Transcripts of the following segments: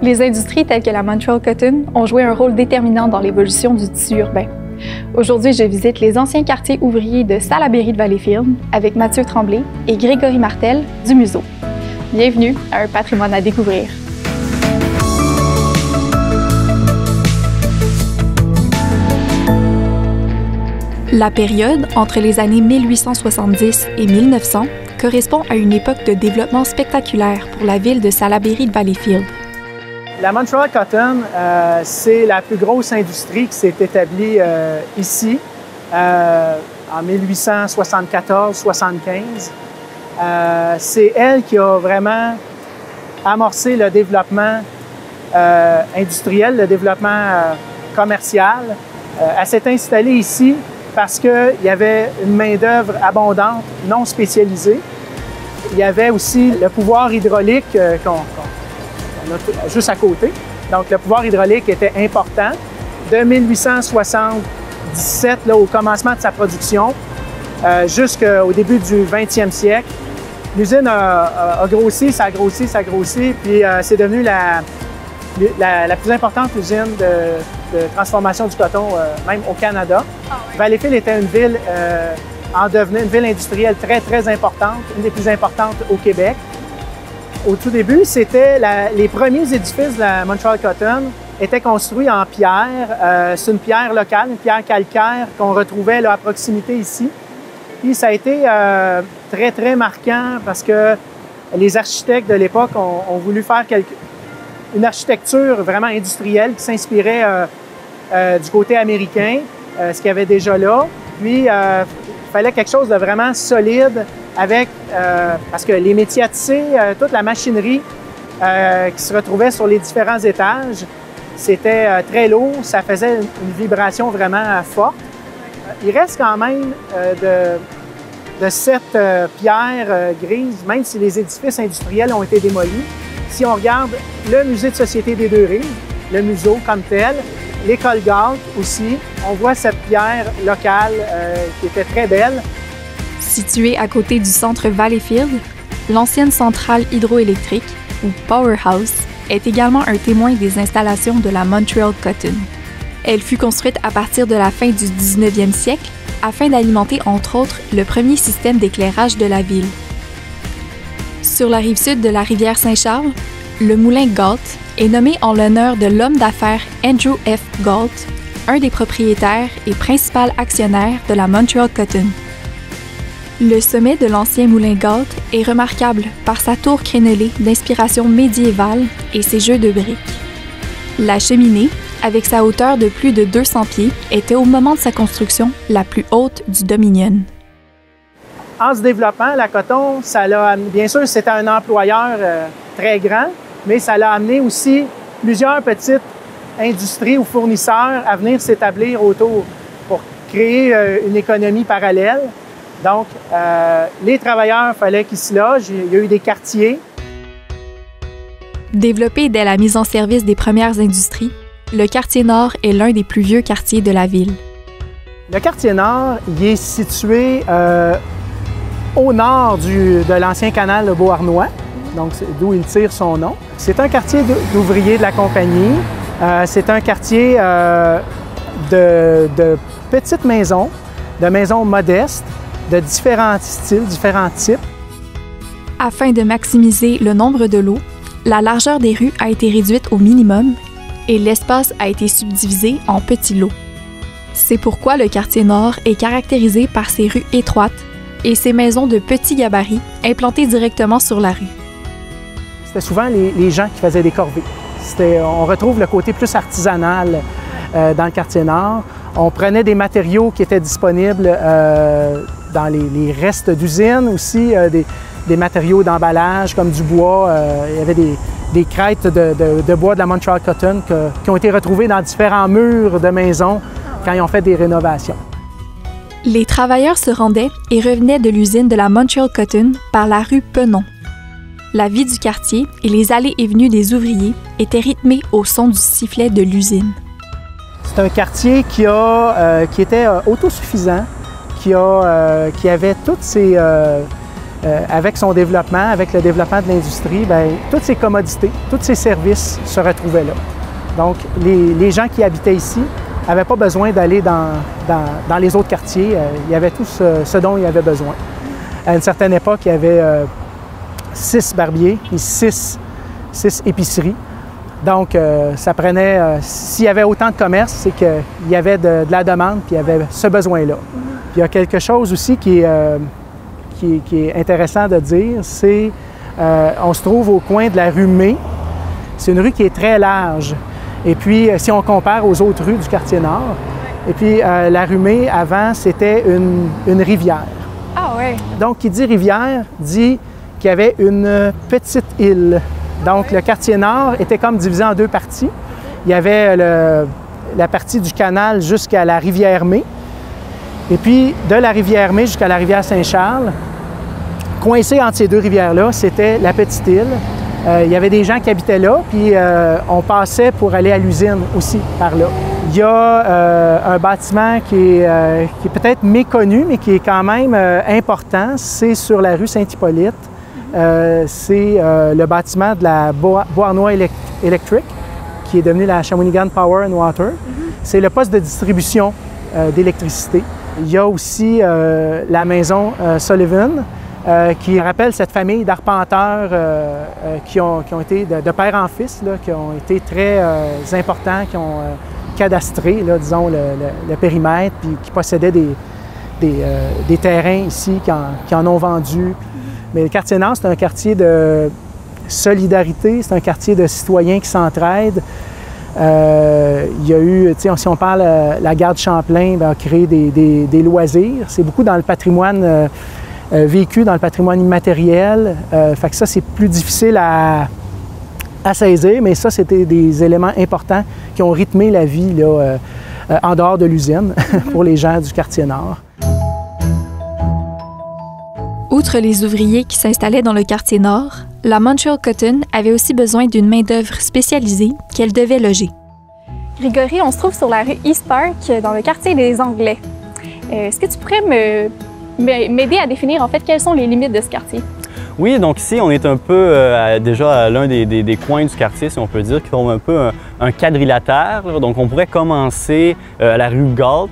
Les industries telles que la Montreal Cotton ont joué un rôle déterminant dans l'évolution du tissu urbain. Aujourd'hui, je visite les anciens quartiers ouvriers de Salaberry de Valleyfield avec Mathieu Tremblay et Grégory Martel du Museau. Bienvenue à un patrimoine à découvrir. La période entre les années 1870 et 1900 correspond à une époque de développement spectaculaire pour la ville de Salaberry de Valleyfield. La Montreal Cotton, c'est la plus grosse industrie qui s'est établie ici en 1874-75. C'est elle qui a vraiment amorcé le développement industriel, le développement commercial. Elle s'est installée ici parce qu'il y avait une main-d'œuvre abondante, non spécialisée. Il y avait aussi le pouvoir hydraulique qu'on a juste à côté. Donc, le pouvoir hydraulique était important. De 1877, là, au commencement de sa production, jusqu'au début du 20e siècle, l'usine a grossi, ça a grossi, ça a grossi, puis c'est devenu la plus importante usine de transformation du coton, même au Canada. Valleyfield était une ville en devenant une ville industrielle très, très importante, une des plus importantes au Québec. Au tout début, c'était les premiers édifices de la Montreal Cotton étaient construits en pierre. C'est une pierre locale, une pierre calcaire qu'on retrouvait là, à proximité ici. Puis ça a été très, très marquant parce que les architectes de l'époque ont voulu faire une architecture vraiment industrielle qui s'inspirait du côté américain, ce qu'il y avait déjà là. Puis, il fallait quelque chose de vraiment solide avec, parce que les métiers à tisser, toute la machinerie qui se retrouvait sur les différents étages, c'était très lourd, ça faisait une vibration vraiment forte. Il reste quand même de cette pierre grise, même si les édifices industriels ont été démolis. Si on regarde le musée de Société des Deux-Rives, le Museau comme tel, l'école Galt aussi, on voit cette pierre locale qui était très belle. Située à côté du centre Valleyfield, l'ancienne centrale hydroélectrique, ou Powerhouse, est également un témoin des installations de la Montreal Cotton. Elle fut construite à partir de la fin du 19e siècle afin d'alimenter entre autres le premier système d'éclairage de la ville. Sur la rive sud de la rivière Saint-Charles, le moulin Galt est nommé en l'honneur de l'homme d'affaires Andrew F. Galt, un des propriétaires et principal actionnaire de la Montreal Cotton. Le sommet de l'ancien moulin Galt est remarquable par sa tour crénelée d'inspiration médiévale et ses jeux de briques. La cheminée, avec sa hauteur de plus de 200 pieds, était au moment de sa construction la plus haute du Dominion. En se développant, la coton, bien sûr, c'était un employeur très grand, mais ça l'a amené aussi plusieurs petites industries ou fournisseurs à venir s'établir autour pour créer une économie parallèle. Donc, les travailleurs, il fallait qu'ils se logent. Il y a eu des quartiers. Développé dès la mise en service des premières industries, le quartier Nord est l'un des plus vieux quartiers de la ville. Le quartier Nord, il est situé au nord de l'ancien canal de Beauharnois, donc d'où il tire son nom. C'est un quartier d'ouvriers de la compagnie. C'est un quartier de petites maisons, de maisons modestes, de différents styles, différents types. Afin de maximiser le nombre de lots, la largeur des rues a été réduite au minimum et l'espace a été subdivisé en petits lots. C'est pourquoi le quartier Nord est caractérisé par ses rues étroites et ses maisons de petits gabarits implantées directement sur la rue. C'était souvent les gens qui faisaient des corvées. On retrouve le côté plus artisanal dans le quartier Nord. On prenait des matériaux qui étaient disponibles dans les restes d'usines aussi, des matériaux d'emballage comme du bois. Il y avait des crêtes de bois de la Montreal Cotton qui ont été retrouvées dans différents murs de maisons quand ils ont fait des rénovations. Les travailleurs se rendaient et revenaient de l'usine de la Montreal Cotton par la rue Penon. La vie du quartier et les allées et venues des ouvriers étaient rythmées au son du sifflet de l'usine. C'est un quartier qui était autosuffisant, qui avait toutes avec son développement, avec le développement de l'industrie, bien, toutes ces commodités, tous ces services se retrouvaient là. Donc, les gens qui habitaient ici n'avaient pas besoin d'aller dans les autres quartiers. Il y avait tout ce dont ils avaient besoin. À une certaine époque, il y avait 6 barbiers et 6 épiceries. Donc, ça prenait... s'il y avait autant de commerce, c'est qu'il y avait de la demande puis il y avait ce besoin-là. Puis il y a quelque chose aussi qui est intéressant de dire, c'est on se trouve au coin de la rue May. C'est une rue qui est très large. Et puis, si on compare aux autres rues du quartier Nord, et puis la rue May, avant, c'était une rivière. Ah ouais. Donc, qui dit rivière, dit qu'il y avait une petite île. Donc, le quartier Nord était comme divisé en 2 parties. Il y avait la partie du canal jusqu'à la rivière May. Et puis, de la rivière May jusqu'à la rivière Saint-Charles, coincé entre ces 2 rivières-là, c'était la petite île. Il y avait des gens qui habitaient là, puis on passait pour aller à l'usine aussi par là. Il y a un bâtiment qui est peut-être méconnu, mais qui est quand même important. C'est sur la rue Saint-Hippolyte. C'est le bâtiment de la Beauharnois Electric, qui est devenu la Shawinigan Power and Water. C'est le poste de distribution d'électricité. Il y a aussi la maison Sullivan, qui rappelle cette famille d'arpenteurs qui ont été de père en fils, là, qui ont été très importants, qui ont cadastré, là, disons, le périmètre, puis qui possédaient des terrains ici, qui en ont vendu. Mais le quartier Nord, c'est un quartier de solidarité, c'est un quartier de citoyens qui s'entraident. Il y a eu, si on parle, la Garde Champlain a créé des loisirs. C'est beaucoup dans le patrimoine vécu, dans le patrimoine immatériel. Fait que ça, c'est plus difficile à saisir, mais ça, c'était des éléments importants qui ont rythmé la vie là, en dehors de l'usine pour les gens du quartier Nord. Outre les ouvriers qui s'installaient dans le quartier Nord, la Montreal Cotton avait aussi besoin d'une main-d'œuvre spécialisée qu'elle devait loger. Grégory, on se trouve sur la rue East Park, dans le quartier des Anglais. Est-ce que tu pourrais m'aider à définir en fait quelles sont les limites de ce quartier? Oui, donc ici, on est un peu déjà à l'un des coins du quartier, si on peut dire, qui forme un peu un quadrilatère. Donc, on pourrait commencer à la rue Galt.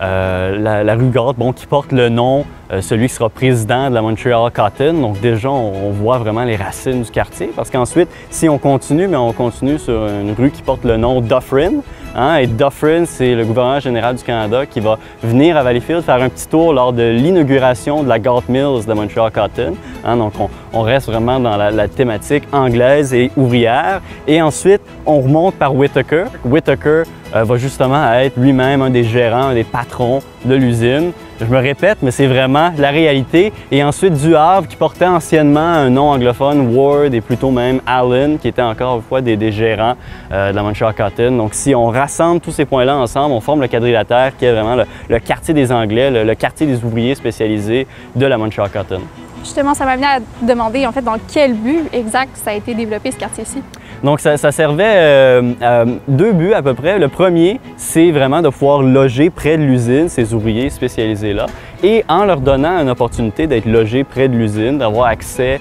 La rue Galt, bon, qui porte le nom, celui qui sera président de la Montreal Cotton. Donc déjà, on voit vraiment les racines du quartier. Parce qu'ensuite, si on continue, mais on continue sur une rue qui porte le nom Dufferin. Hein, et Dufferin, c'est le gouverneur général du Canada qui va venir à Valleyfield faire un petit tour lors de l'inauguration de la Galt Mills de Montreal Cotton. Hein, donc on reste vraiment dans la thématique anglaise et ouvrière. Et ensuite, on remonte par Whitaker. Whitaker va justement être lui-même un des gérants, un des patrons de l'usine. Je me répète, mais c'est vraiment la réalité. Et ensuite, Du Havre, qui portait anciennement un nom anglophone, Ward, et plutôt même Allen, qui étaient encore une fois des gérants de la Montreal Cotton. Donc, si on rassemble tous ces points-là ensemble, on forme le quadrilatère qui est vraiment le quartier des Anglais, le quartier des ouvriers spécialisés de la Montreal Cotton. Justement, ça m'a amené à demander en fait dans quel but exact ça a été développé ce quartier-ci. Donc, ça servait à 2 buts à peu près. Le premier, c'est vraiment de pouvoir loger près de l'usine ces ouvriers spécialisés-là et en leur donnant une opportunité d'être logés près de l'usine, d'avoir accès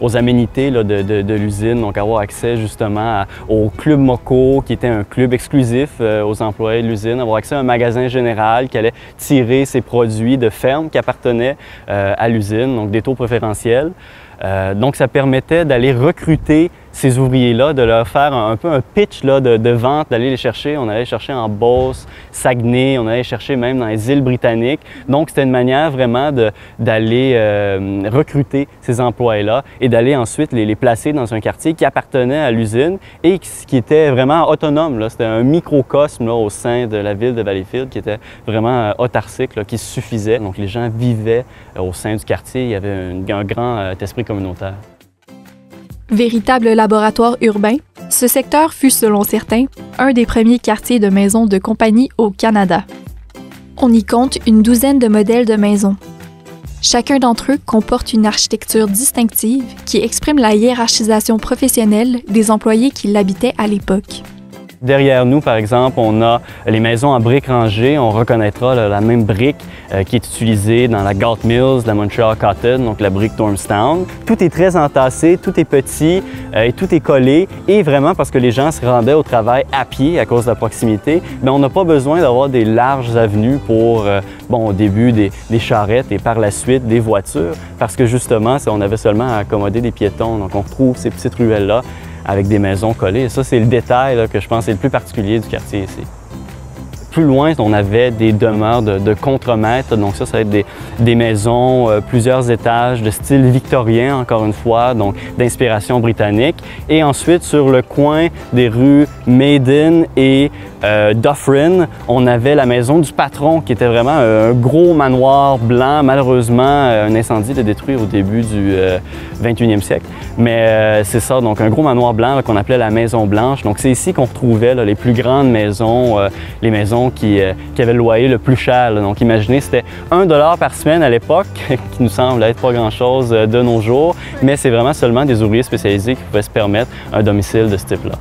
aux aménités là, de l'usine, donc avoir accès justement au Club Moco, qui était un club exclusif aux employés de l'usine, avoir accès à un magasin général qui allait tirer ses produits de ferme qui appartenaient à l'usine, donc des taux préférentiels. Donc, ça permettait d'aller recruter ces ouvriers-là, de leur faire un peu un pitch là, de vente, d'aller les chercher. On allait les chercher en Beauce, Saguenay, on allait les chercher même dans les îles britanniques. Donc, c'était une manière vraiment d'aller recruter ces employés-là et d'aller ensuite les placer dans un quartier qui appartenait à l'usine et qui était vraiment autonome. C'était un microcosme là, au sein de la ville de Valleyfield qui était vraiment autarcique, là, qui suffisait. Donc, les gens vivaient au sein du quartier. Il y avait un grand esprit communautaire. Véritable laboratoire urbain, ce secteur fut, selon certains, un des premiers quartiers de maisons de compagnie au Canada. On y compte une douzaine de modèles de maisons. Chacun d'entre eux comporte une architecture distinctive qui exprime la hiérarchisation professionnelle des employés qui l'habitaient à l'époque. Derrière nous, par exemple, on a les maisons en briques rangées. On reconnaîtra la même brique qui est utilisée dans la Galt Mills, la Montreal Cotton, donc la brique Dormstown. Tout est très entassé, tout est petit et tout est collé. Et vraiment, parce que les gens se rendaient au travail à pied à cause de la proximité, bien, on n'a pas besoin d'avoir des larges avenues pour, au début, des charrettes et par la suite des voitures, parce que justement, on avait seulement à accommoder des piétons. Donc, on retrouve ces petites ruelles-là avec des maisons collées. Et ça, c'est le détail là, que je pense est le plus particulier du quartier ici. Plus loin, on avait des demeures de contremaîtres. Donc ça va être des maisons, plusieurs étages de style victorien, encore une fois, donc d'inspiration britannique. Et ensuite, sur le coin des rues Maiden et Dufferin, on avait la maison du patron, qui était vraiment un gros manoir blanc. Malheureusement, un incendie l'a détruit au début du 21e siècle. Mais c'est ça, donc un gros manoir blanc qu'on appelait la Maison Blanche. Donc c'est ici qu'on retrouvait là, les plus grandes maisons, les maisons qui avaient le loyer le plus cher. Là. Donc imaginez, c'était 1 $ par semaine à l'époque, qui nous semble être pas grand-chose de nos jours, mais c'est vraiment seulement des ouvriers spécialisés qui pouvaient se permettre un domicile de ce type-là.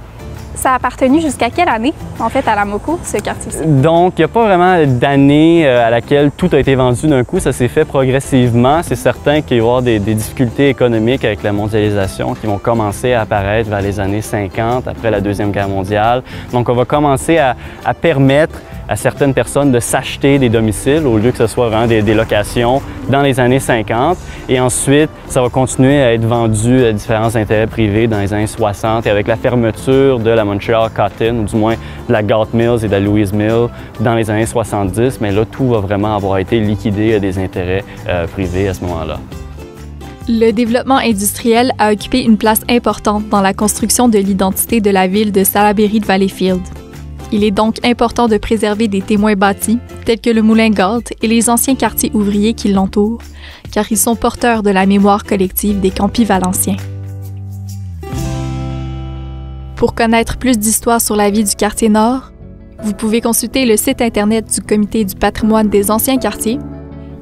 Ça a appartenu jusqu'à quelle année, en fait, à Lamoco, ce quartier-ci? Donc, il n'y a pas vraiment d'année à laquelle tout a été vendu d'un coup. Ça s'est fait progressivement. C'est certain qu'il va y avoir des difficultés économiques avec la mondialisation qui vont commencer à apparaître vers les années 50, après la Deuxième Guerre mondiale. Donc, on va commencer à permettre à certaines personnes de s'acheter des domiciles au lieu que ce soit vraiment des locations dans les années 50. Et ensuite, ça va continuer à être vendu à différents intérêts privés dans les années 60 et avec la fermeture de la Montreal Cotton, ou du moins de la Galt Mills et de la Louise Mill dans les années 70. Mais là, tout va vraiment avoir été liquidé à des intérêts privés à ce moment-là. Le développement industriel a occupé une place importante dans la construction de l'identité de la ville de Salaberry de Valleyfield. Il est donc important de préserver des témoins bâtis, tels que le moulin Galt et les anciens quartiers ouvriers qui l'entourent, car ils sont porteurs de la mémoire collective des campis valenciens. Pour connaître plus d'histoires sur la vie du quartier Nord, vous pouvez consulter le site Internet du Comité du patrimoine des anciens quartiers.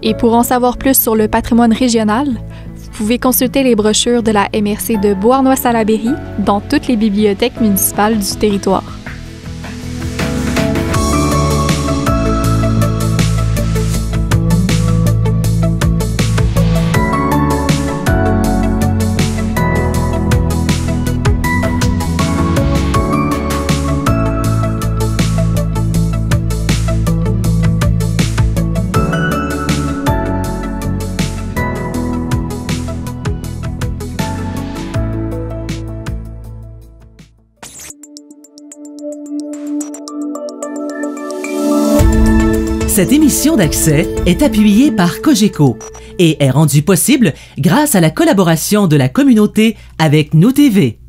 Et pour en savoir plus sur le patrimoine régional, vous pouvez consulter les brochures de la MRC de Beauharnois-Salaberry dans toutes les bibliothèques municipales du territoire. Cette émission d'Accès est appuyée par Cogeco et est rendue possible grâce à la collaboration de la communauté avec Nous TV.